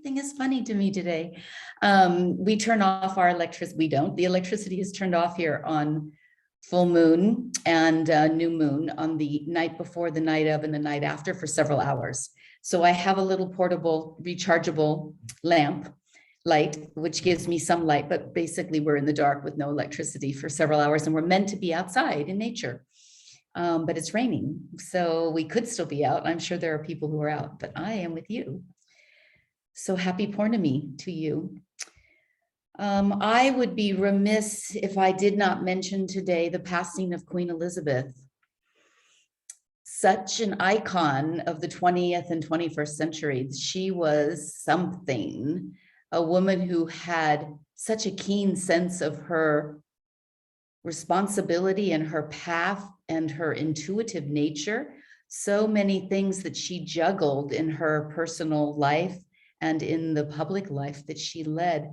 everything is funny to me today. We turn off our electricity. We don't. The electricity is turned off here on full moon and new moon on the night before, the night of, and the night after for several hours. So I have a little portable rechargeable lamp light, which gives me some light, but basically we're in the dark with no electricity for several hours, and we're meant to be outside in nature. But it's raining, so we could still be out. I'm sure there are people who are out, but I am with you. So happy Purnami to you. I would be remiss if I did not mention today the passing of Queen Elizabeth. Such an icon of the 20th and 21st centuries. She was something, a woman who had such a keen sense of her responsibility and her path and her intuitive nature. So many things that she juggled in her personal life and in the public life that she led.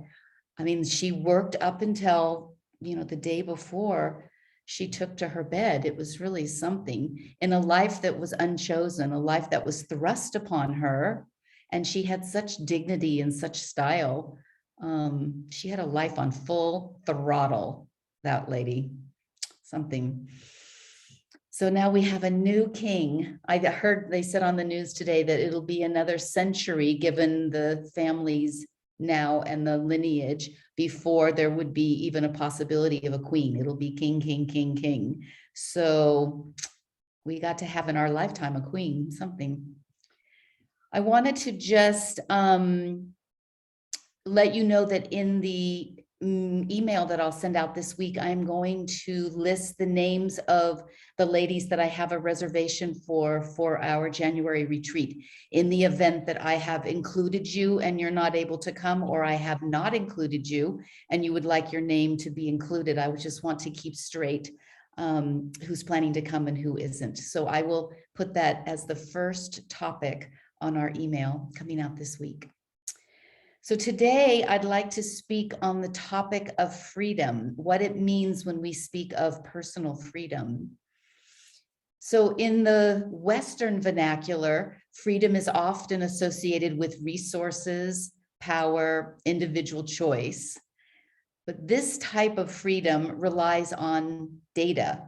I mean, she worked up until, the day before she took to her bed. It was really something in a life that was unchosen, a life that was thrust upon her. And she had such dignity and such style. She had a life on full throttle, that lady, something. So now we have a new king. I heard they said on the news today that it'll be another century given the families now and the lineage before there would be even a possibility of a queen. It'll be king, king, king, king. So we got to have in our lifetime a queen, something. I wanted to just let you know that in the email that I'll send out this week, I'm going to list the names of the ladies that I have a reservation for our January retreat. In the event that I have included you and you're not able to come, or I have not included you and you would like your name to be included, I would just want to keep straight who's planning to come and who isn't. So I will put that as the first topic on our email coming out this week. So today I'd like to speak on the topic of freedom, what it means when we speak of personal freedom. So in the Western vernacular, freedom is often associated with resources, power, individual choice. But this type of freedom relies on data,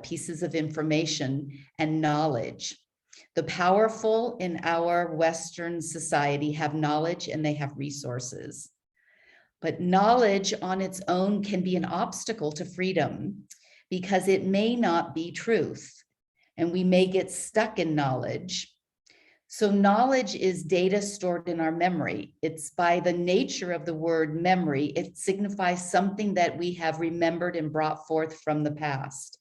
pieces of information, and knowledge. The powerful in our Western society have knowledge and they have resources. But knowledge on its own can be an obstacle to freedom because it may not be truth, and we may get stuck in knowledge. So knowledge is data stored in our memory. It's by the nature of the word memory, it signifies something that we have remembered and brought forth from the past.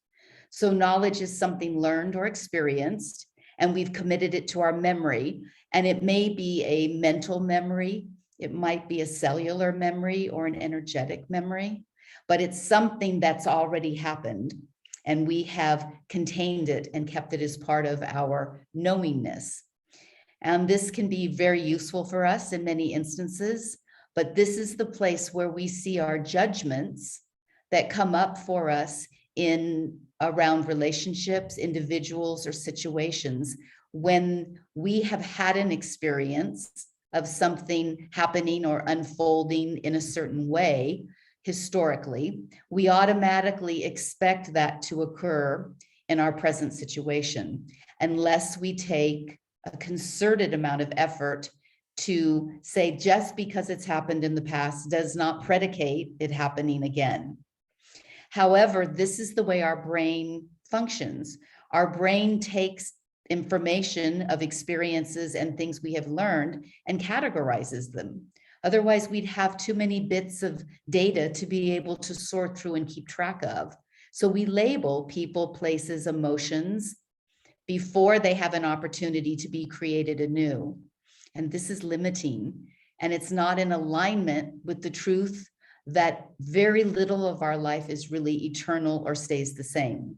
So knowledge is something learned or experienced, and we've committed it to our memory. And it may be a mental memory, it might be a cellular memory or an energetic memory, but it's something that's already happened. And we have contained it and kept it as part of our knowingness. And this can be very useful for us in many instances, but this is the place where we see our judgments that come up for us around relationships, individuals, or situations when we have had an experience of something happening or unfolding in a certain way. Historically, we automatically expect that to occur in our present situation unless we take a concerted amount of effort to say just because it's happened in the past does not predicate it happening again. However, this is the way our brain functions. Our brain takes information of experiences and things we have learned and categorizes them. Otherwise, we'd have too many bits of data to be able to sort through and keep track of. So we label people, places, emotions before they have an opportunity to be created anew. And this is limiting, and it's not in alignment with the truth that very little of our life is really eternal or stays the same.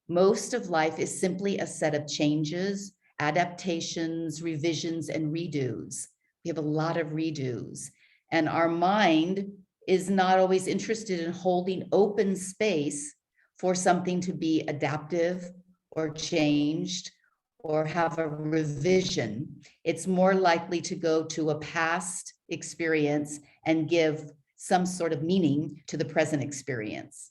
Most of life is simply a set of changes, adaptations, revisions, and redos. We have a lot of redos, and our mind is not always interested in holding open space for something to be adaptive or changed or have a revision, it's more likely to go to a past experience and give some sort of meaning to the present experience.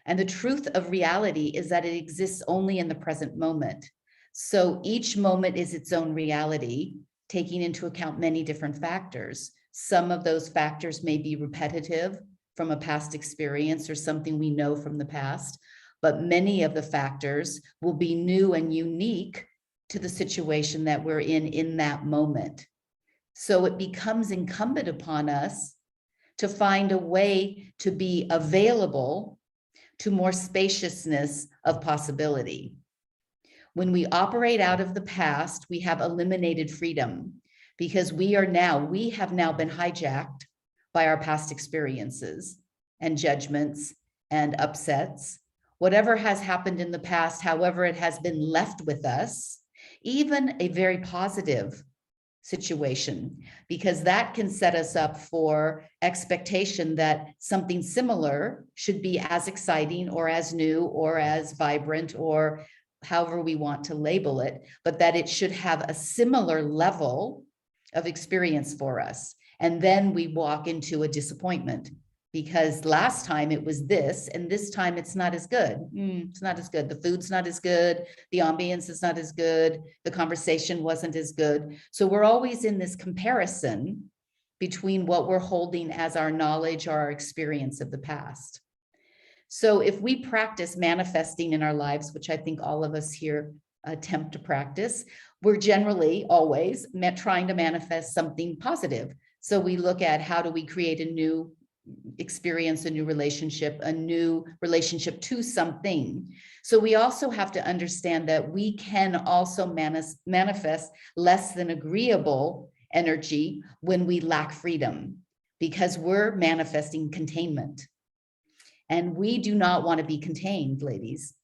And the truth of reality is that it exists only in the present moment. So each moment is its own reality, taking into account many different factors. Some of those factors may be repetitive from a past experience or something we know from the past, but many of the factors will be new and unique to the situation that we're in that moment. So it becomes incumbent upon us to find a way to be available to more spaciousness of possibility. When we operate out of the past, we have eliminated freedom because we have now been hijacked by our past experiences and judgments and upsets. Whatever has happened in the past, however it has been left with us, even a very positive situation, because that can set us up for expectation that something similar should be as exciting or as new or as vibrant or however we want to label it, but that it should have a similar level of experience for us. And then we walk into a disappointment because last time it was this, and this time it's not as good. It's not as good. The food's not as good. The ambience is not as good. The conversation wasn't as good. So we're always in this comparison between what we're holding as our knowledge or our experience of the past. So if we practice manifesting in our lives, which I think all of us here attempt to practice, we're generally always trying to manifest something positive. So we look at how do we create a new experience, a new relationship to something. So we also have to understand that we can also manifest less than agreeable energy when we lack freedom, because we're manifesting containment. And we do not want to be contained, ladies.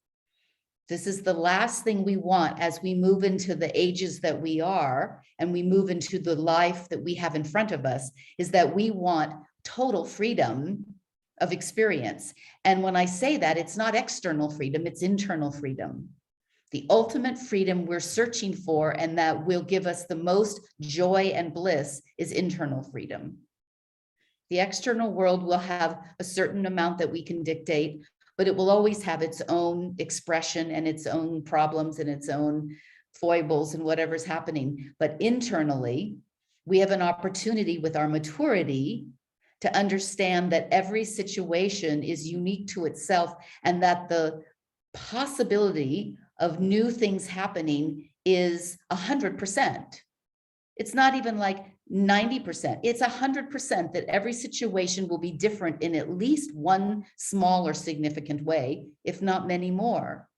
This is the last thing we want as we move into the ages that we are, and we move into the life that we have in front of us, is that we want total freedom of experience. And when I say that, it's not external freedom, it's internal freedom. The ultimate freedom we're searching for and that will give us the most joy and bliss is internal freedom. The external world will have a certain amount that we can dictate, but it will always have its own expression and its own problems and its own foibles and whatever's happening. But internally, we have an opportunity with our maturity to understand that every situation is unique to itself and that the possibility of new things happening is 100%. It's not even like 90%. It's 100% that every situation will be different in at least one small or significant way, if not many more.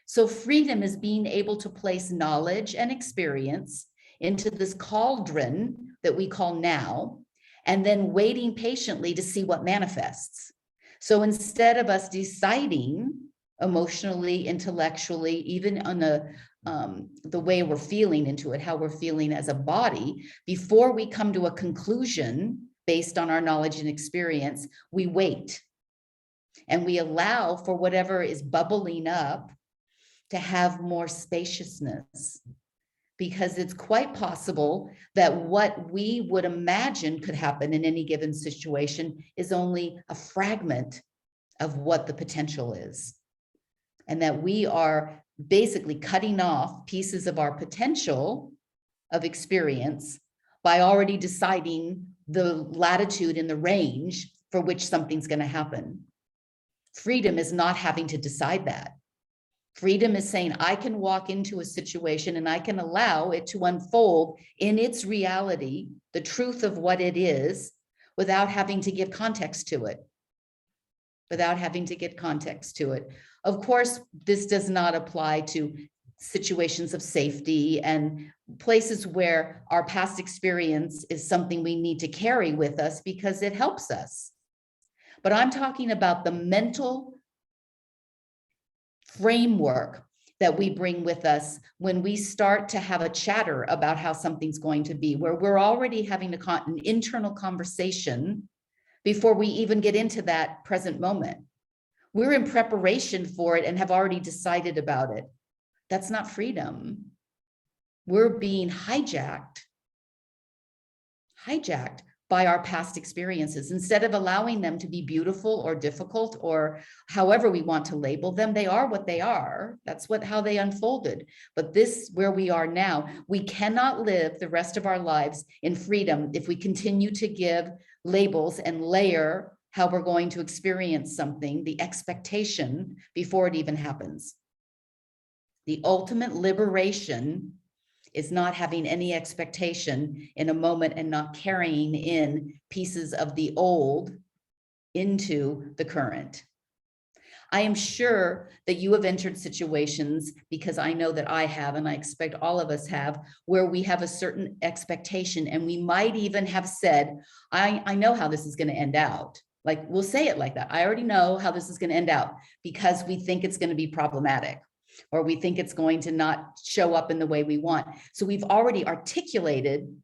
So freedom is being able to place knowledge and experience into this cauldron that we call now, and then waiting patiently to see what manifests. So instead of us deciding emotionally, intellectually, even on the way we're feeling into it, how we're feeling as a body, before we come to a conclusion based on our knowledge and experience, we wait. And we allow for whatever is bubbling up to have more spaciousness. Because it's quite possible that what we would imagine could happen in any given situation is only a fragment of what the potential is. And that we are basically cutting off pieces of our potential of experience by already deciding the latitude and the range for which something's going to happen. Freedom is not having to decide that. Freedom is saying, I can walk into a situation and I can allow it to unfold in its reality, the truth of what it is, without having to give context to it. Of course, this does not apply to situations of safety and places where our past experience is something we need to carry with us because it helps us. But I'm talking about the mental framework that we bring with us when we start to have a chatter about how something's going to be, where we're already having an internal conversation before we even get into that present moment. We're in preparation for it and have already decided about it. That's not freedom. We're being hijacked by our past experiences. Instead of allowing them to be beautiful or difficult or however we want to label them, they are what they are. That's how they unfolded. But this, where we are now, we cannot live the rest of our lives in freedom if we continue to give labels and layer how we're going to experience something, the expectation, before it even happens. The ultimate liberation is not having any expectation in a moment and not carrying in pieces of the old into the current. I am sure that you have entered situations, because I know that I have, and I expect all of us have, where we have a certain expectation, and we might even have said, I know how this is going to end out. Like, we'll say it like that. I already know how this is going to end out, because we think it's going to be problematic, or we think it's going to not show up in the way we want. So we've already articulated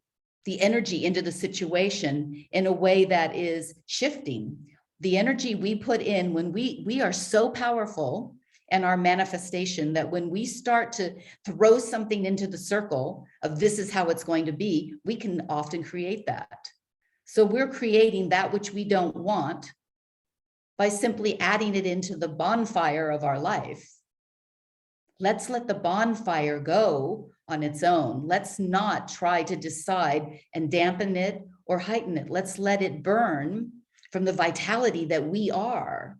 the energy into the situation in a way that is shifting. The energy we put in when we are so powerful in our manifestation that when we start to throw something into the circle of this is how it's going to be, we can often create that. So we're creating that which we don't want by simply adding it into the bonfire of our life. Let's let the bonfire go on its own. Let's not try to decide and dampen it or heighten it. Let's let it burn from the vitality that we are.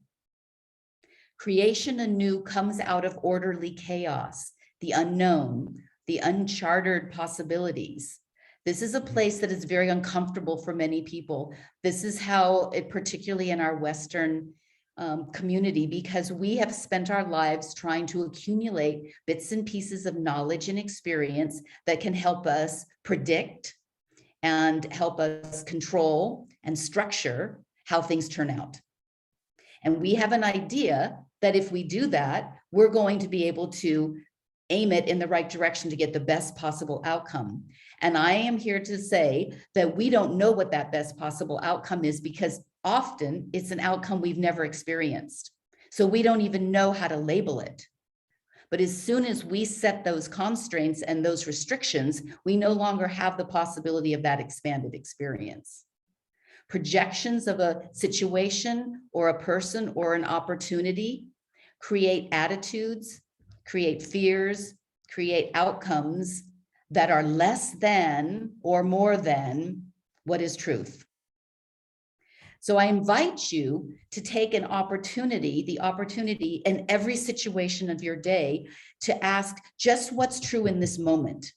Creation anew comes out of orderly chaos, the unknown, the uncharted possibilities. This is a place that is very uncomfortable for many people. This is how it, particularly in our Western community, because we have spent our lives trying to accumulate bits and pieces of knowledge and experience that can help us predict and help us control and structure how things turn out. And we have an idea that if we do that, we're going to be able to aim it in the right direction to get the best possible outcome. And I am here to say that we don't know what that best possible outcome is, because often it's an outcome we've never experienced. So we don't even know how to label it. But as soon as we set those constraints and those restrictions, we no longer have the possibility of that expanded experience. Projections of a situation or a person or an opportunity create attitudes, create fears, create outcomes that are less than or more than what is truth. So I invite you to take an opportunity, the opportunity in every situation of your day, to ask just what's true in this moment.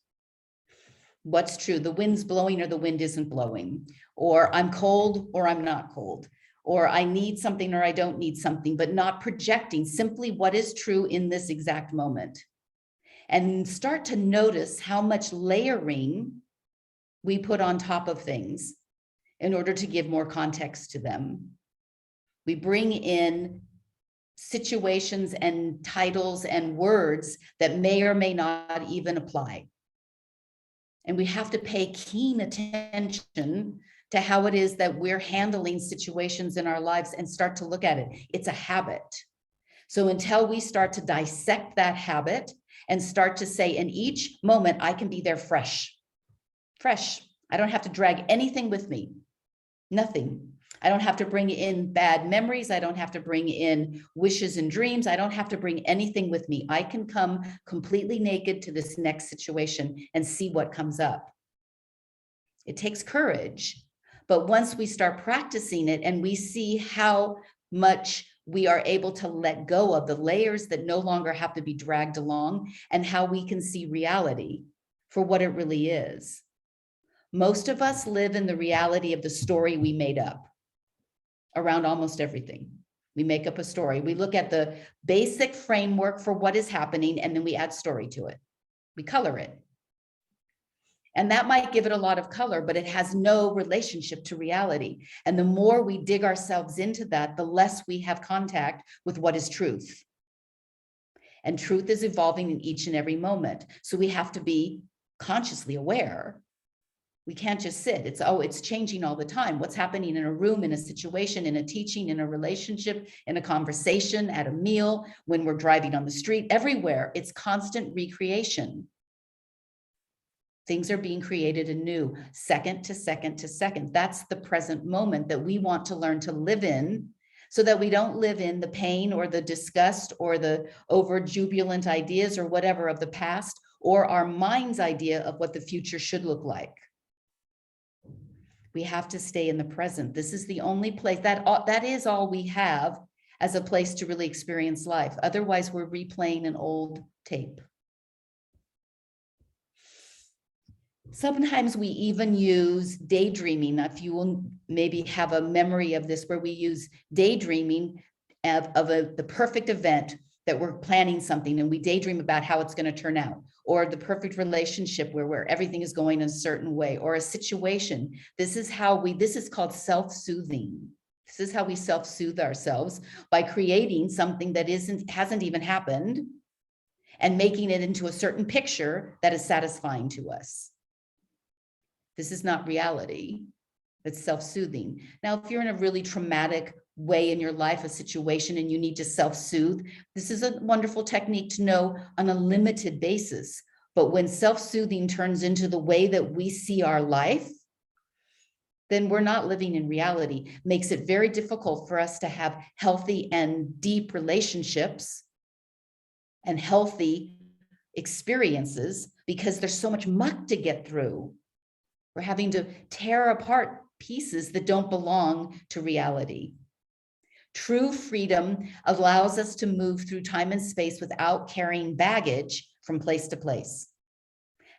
What's true? The wind's blowing or the wind isn't blowing, or I'm cold or I'm not cold, or I need something or I don't need something, but not projecting, simply what is true in this exact moment. And start to notice how much layering we put on top of things in order to give more context to them. We bring in situations and titles and words that may or may not even apply. And we have to pay keen attention to how it is that we're handling situations in our lives and start to look at it. It's a habit. So until we start to dissect that habit and start to say, in each moment, I can be there fresh. I don't have to drag anything with me. Nothing. I don't have to bring in bad memories. I don't have to bring in wishes and dreams. I don't have to bring anything with me. I can come completely naked to this next situation and see what comes up. It takes courage. But once we start practicing it and we see how much we are able to let go of the layers that no longer have to be dragged along, and how we can see reality for what it really is. Most of us live in the reality of the story we made up around almost everything. We make up a story. We look at the basic framework for what is happening, and then we add story to it. We color it. And that might give it a lot of color, but it has no relationship to reality. And the more we dig ourselves into that, the less we have contact with what is truth. And truth is evolving in each and every moment. So we have to be consciously aware We can't just sit. It's changing all the time. What's happening in a room, in a situation, in a teaching, in a relationship, in a conversation, at a meal, when we're driving on the street, everywhere. It's constant recreation. Things are being created anew, second to second to second. That's the present moment that we want to learn to live in, so that we don't live in the pain or the disgust or the over jubilant ideas or whatever of the past, or our mind's idea of what the future should look like. We have to stay in the present. This is the only place that is all we have as a place to really experience life. Otherwise, we're replaying an old tape. Sometimes we even use daydreaming. If you will maybe have a memory of this, where we use daydreaming of the perfect event, that we're planning something and we daydream about how it's going to turn out, or the perfect relationship where everything is going in a certain way, or a situation. This is called self-soothing. This is how we self-soothe ourselves, by creating something that hasn't even happened and making it into a certain picture that is satisfying to us. This is not reality. It's self-soothing. Now, if you're in a really traumatic way in your life, a situation, and you need to self-soothe, this is a wonderful technique to know on a limited basis. But when self-soothing turns into the way that we see our life, then we're not living in reality. Makes it very difficult for us to have healthy and deep relationships and healthy experiences, because there's so much muck to get through. We're having to tear apart pieces that don't belong to reality. True freedom allows us to move through time and space without carrying baggage from place to place.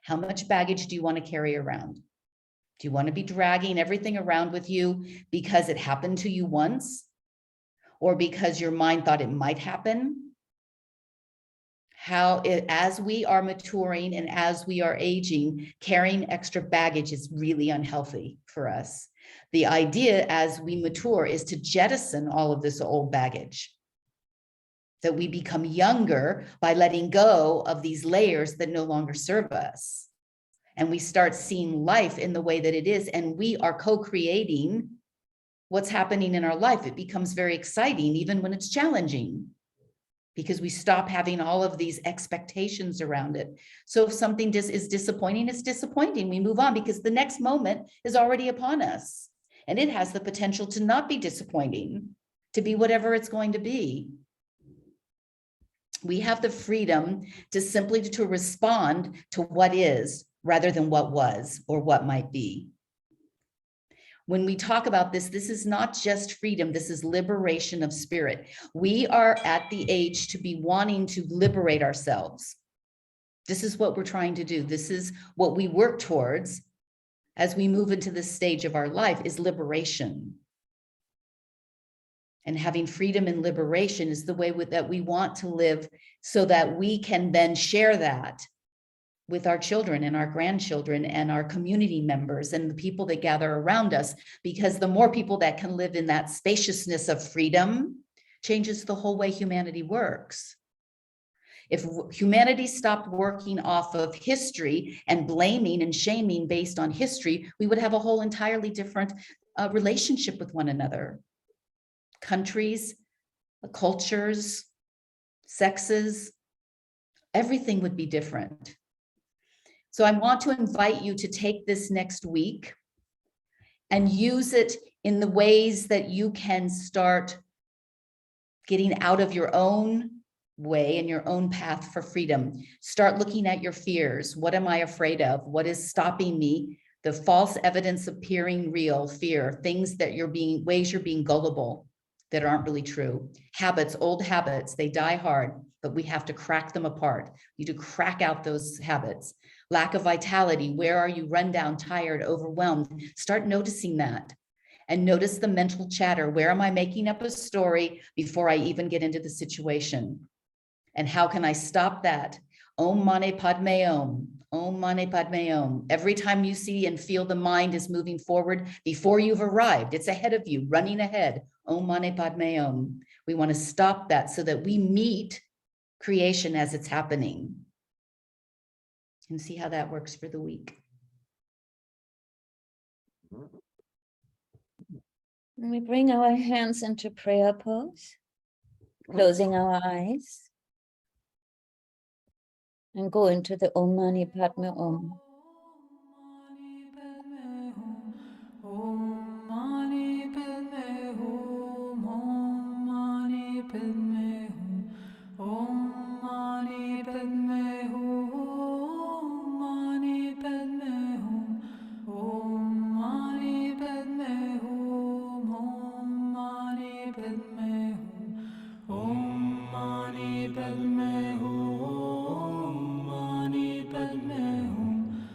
How much baggage do you want to carry around? Do you want to be dragging everything around with you because it happened to you once, or because your mind thought it might happen? As we are maturing and as we are aging, carrying extra baggage is really unhealthy for us. The idea as we mature is to jettison all of this old baggage, that we become younger by letting go of these layers that no longer serve us. And we start seeing life in the way that it is, and we are co-creating what's happening in our life. It becomes very exciting, even when it's challenging, because we stop having all of these expectations around it. So if something is disappointing, it's disappointing. We move on, because the next moment is already upon us. And it has the potential to not be disappointing, to be whatever it's going to be. We have the freedom to simply to respond to what is, rather than what was or what might be. When we talk about this, this is not just freedom, this is liberation of spirit. We are at the age to be wanting to liberate ourselves. This is what we're trying to do. This is what we work towards as we move into this stage of our life, is liberation. And having freedom and liberation is the way that we want to live, so that we can then share that with our children and our grandchildren and our community members and the people that gather around us. Because the more people that can live in that spaciousness of freedom, changes the whole way humanity works. If humanity stopped working off of history and blaming and shaming based on history, we would have a whole entirely different relationship with one another. Countries, cultures, sexes, everything would be different. So I want to invite you to take this next week and use it in the ways that you can start getting out of your own way and your own path for freedom. Start looking at your fears. What am I afraid of? What is stopping me? The false evidence appearing real, fear, things that ways you're being gullible that aren't really true. Habits, old habits, they die hard, but we have to crack them apart. You need to crack out those habits. Lack of vitality, where are you run down, tired, overwhelmed? Start noticing that. And notice the mental chatter. Where am I making up a story before I even get into the situation? And how can I stop that? Om Mani Padme Om. Om Mani Padme Om. Every time you see and feel the mind is moving forward before you've arrived, it's ahead of you, running ahead. Om Mani Padme Om. We want to stop that so that we meet creation as it's happening. And see how that works for the week. And we bring our hands into prayer pose, closing our eyes, and go into the Om Mani Padme Om. Om Mani Padme Hum, Om Mani Padme Hum, Om Mani Padme Hum, Om Mani Padme Hum, Om Mani Padme Hum, Om Mani Padme Hum, Om Mani Padme Hum, Om Mani Padme Hum.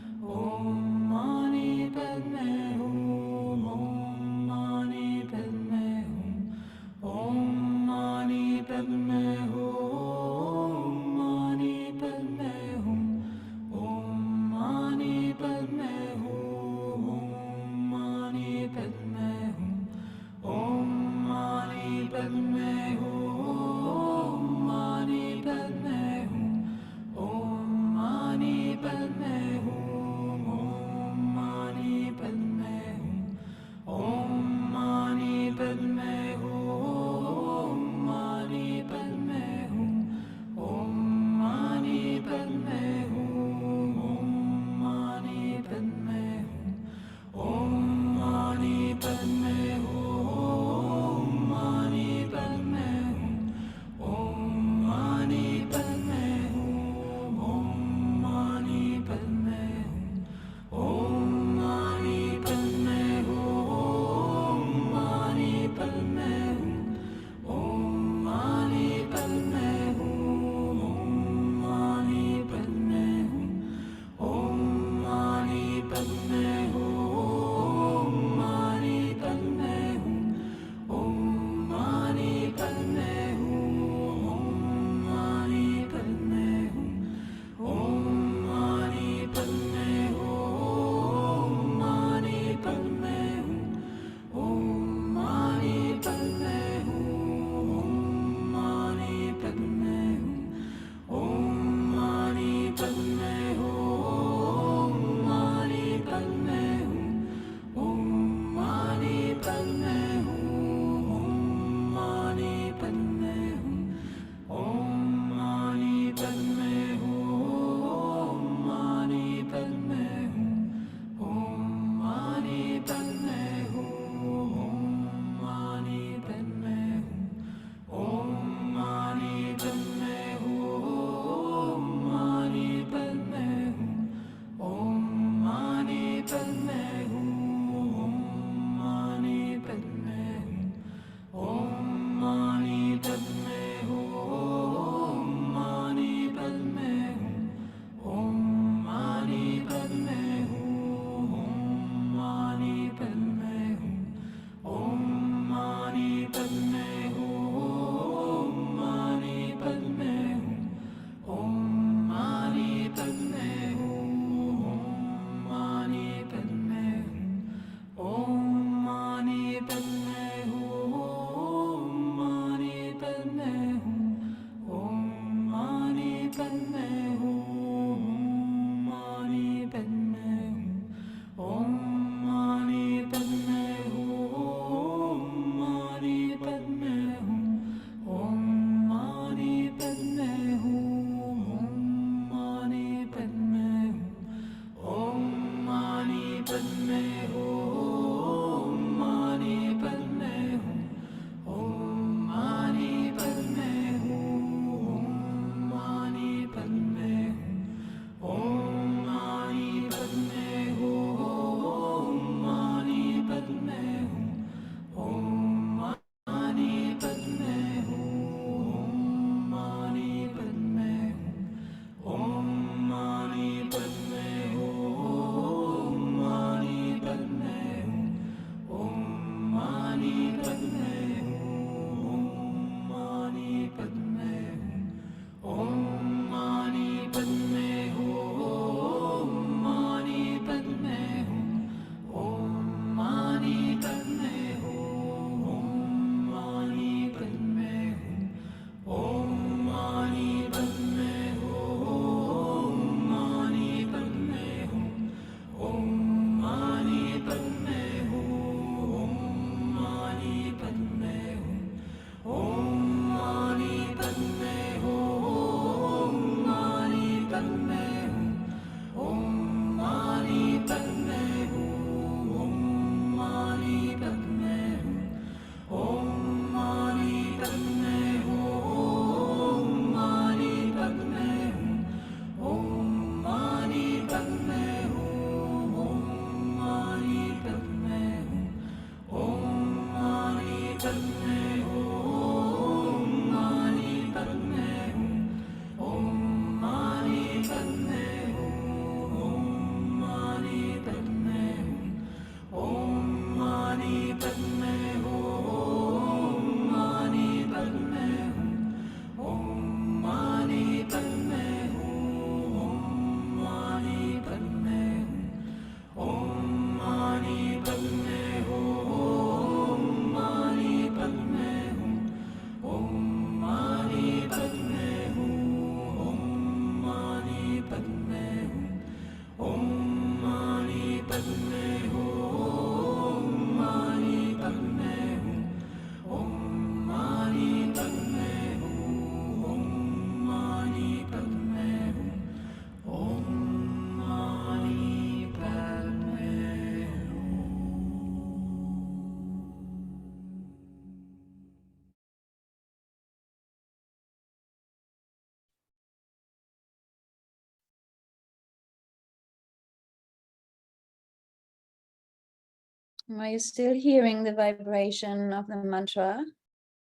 Are you still hearing the vibration of the mantra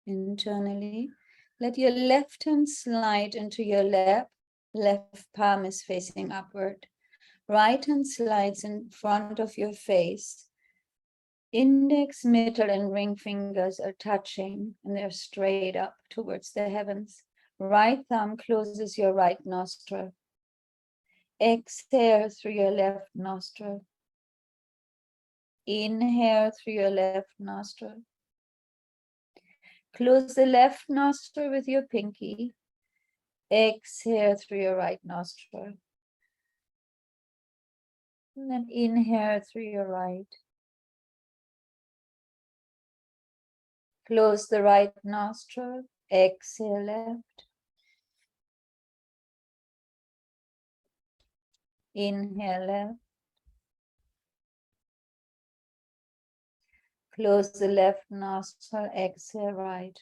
internally? Let your left hand slide into your lap. Left palm is facing upward. Right hand slides in front of your face. Index, middle, and ring fingers are touching and they're straight up towards the heavens. Right thumb closes your right nostril. Exhale through your left nostril. Inhale through your left nostril. Close the left nostril with your pinky. Exhale through your right nostril. And then inhale through your right. Close the right nostril. Exhale left. Inhale left. Close the left nostril. Exhale right.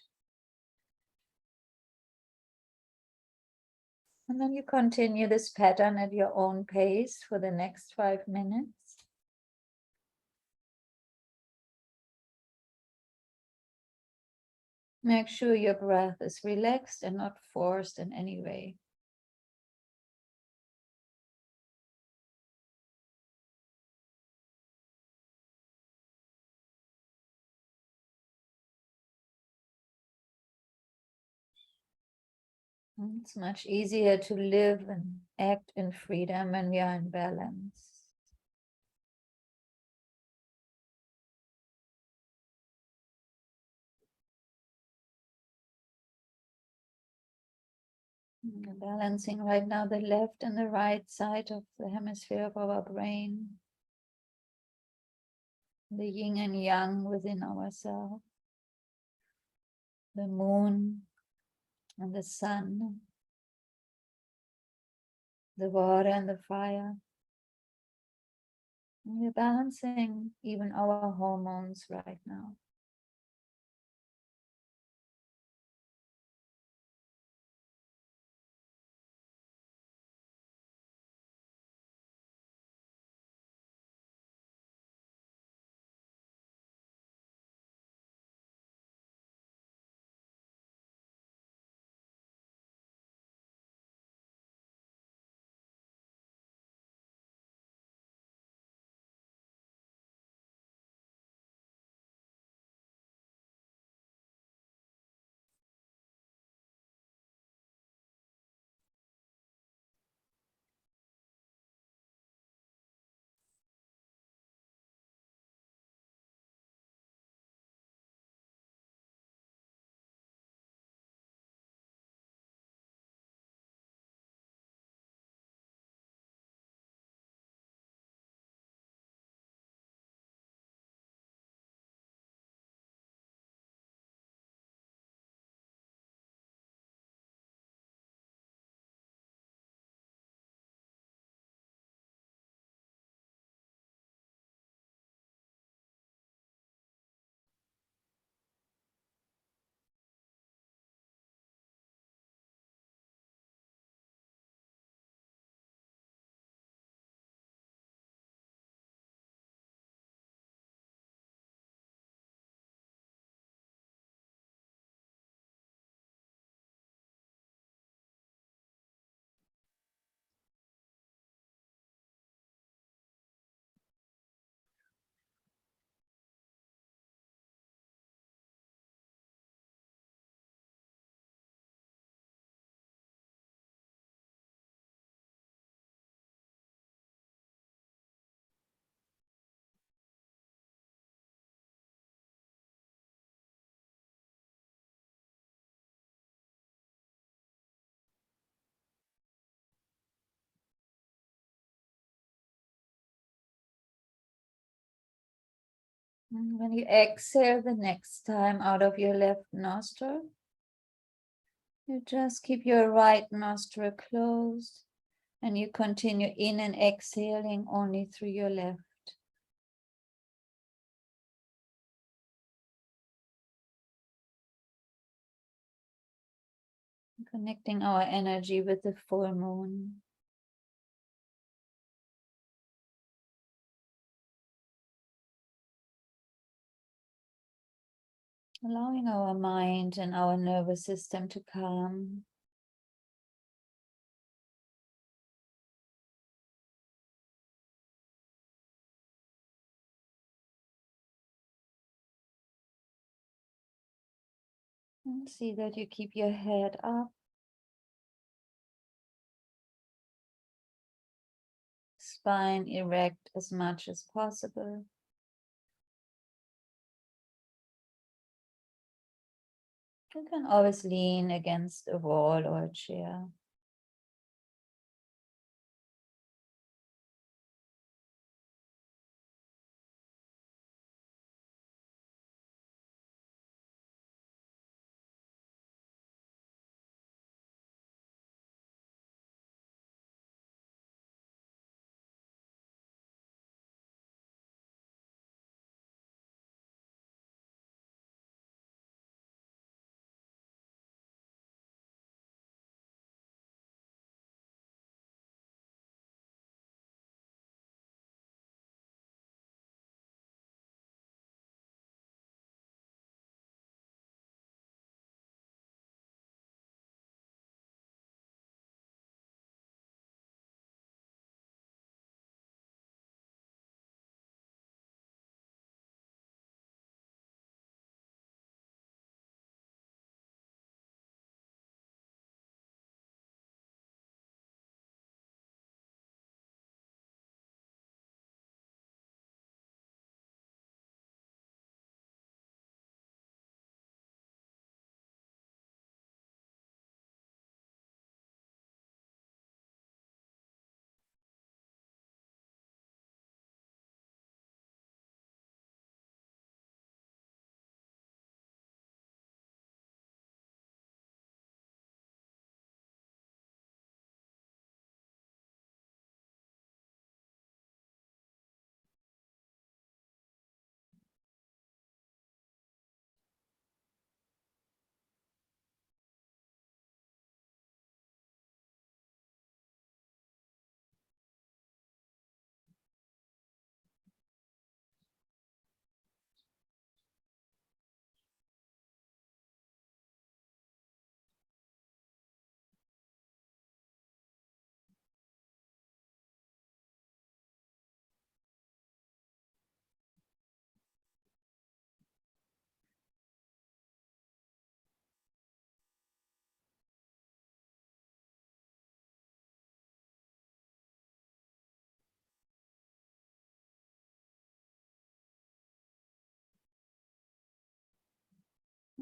And then you continue this pattern at your own pace for the next 5 minutes. Make sure your breath is relaxed and not forced in any way. It's much easier to live and act in freedom when we are in balance. We're balancing right now the left and the right side of the hemisphere of our brain, the yin and yang within ourselves, the moon and the sun, the water and the fire. And we're balancing even our hormones right now. And when you exhale the next time out of your left nostril, you just keep your right nostril closed and you continue in and exhaling only through your left. Connecting our energy with the full moon. allowing our mind and our nervous system to calm. And see that you keep your head up, spine erect as much as possible. You can always lean against a wall or a chair.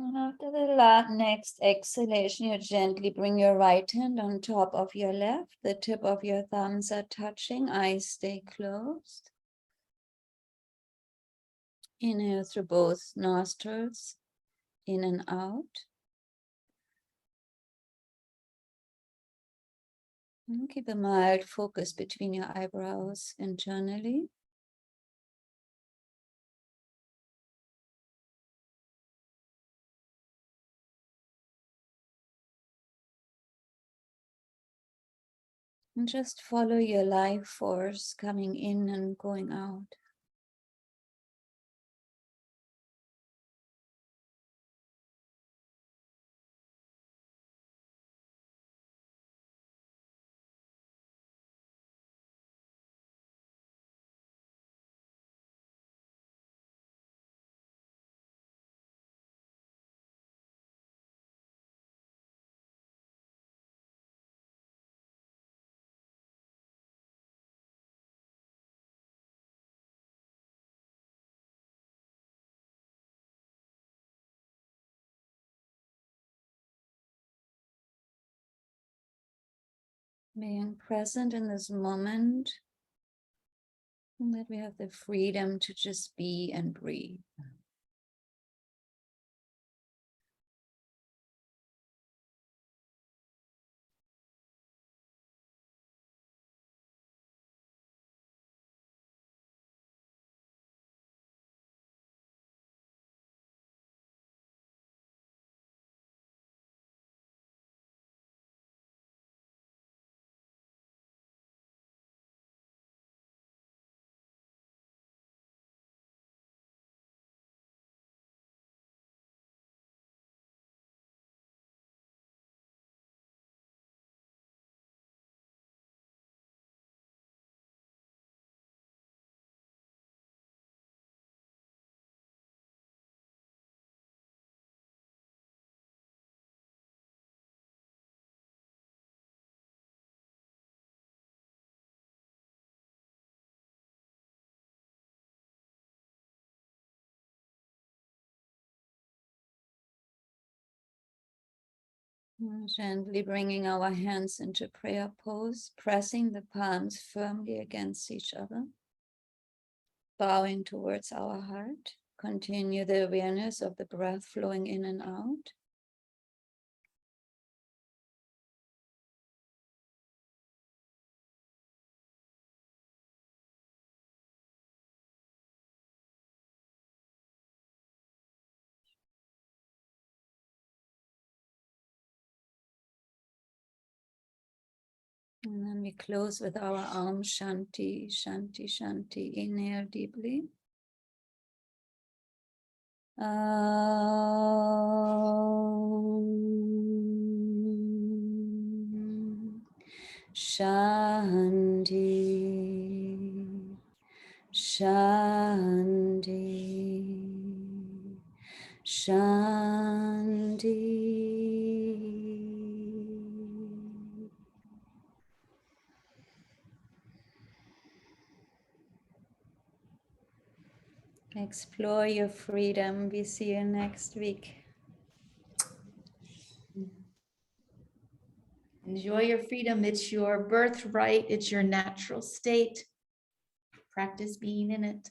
And after the next exhalation, you gently bring your right hand on top of your left. The tip of your thumbs are touching. Eyes stay closed. Inhale through both nostrils, in and out. And keep a mild focus between your eyebrows internally. And just follow your life force coming in and going out. Being present in this moment, and that we have the freedom to just be and breathe. Gently bringing our hands into prayer pose, pressing the palms firmly against each other, bowing towards our heart. Continue the awareness of the breath flowing in and out. And then we close with our Om Shanti, Shanti, Shanti. Inhale deeply. Om Shanti, Shanti, Shanti. Explore your freedom. We see you next week. Enjoy your freedom. It's your birthright. It's your natural state. Practice being in it.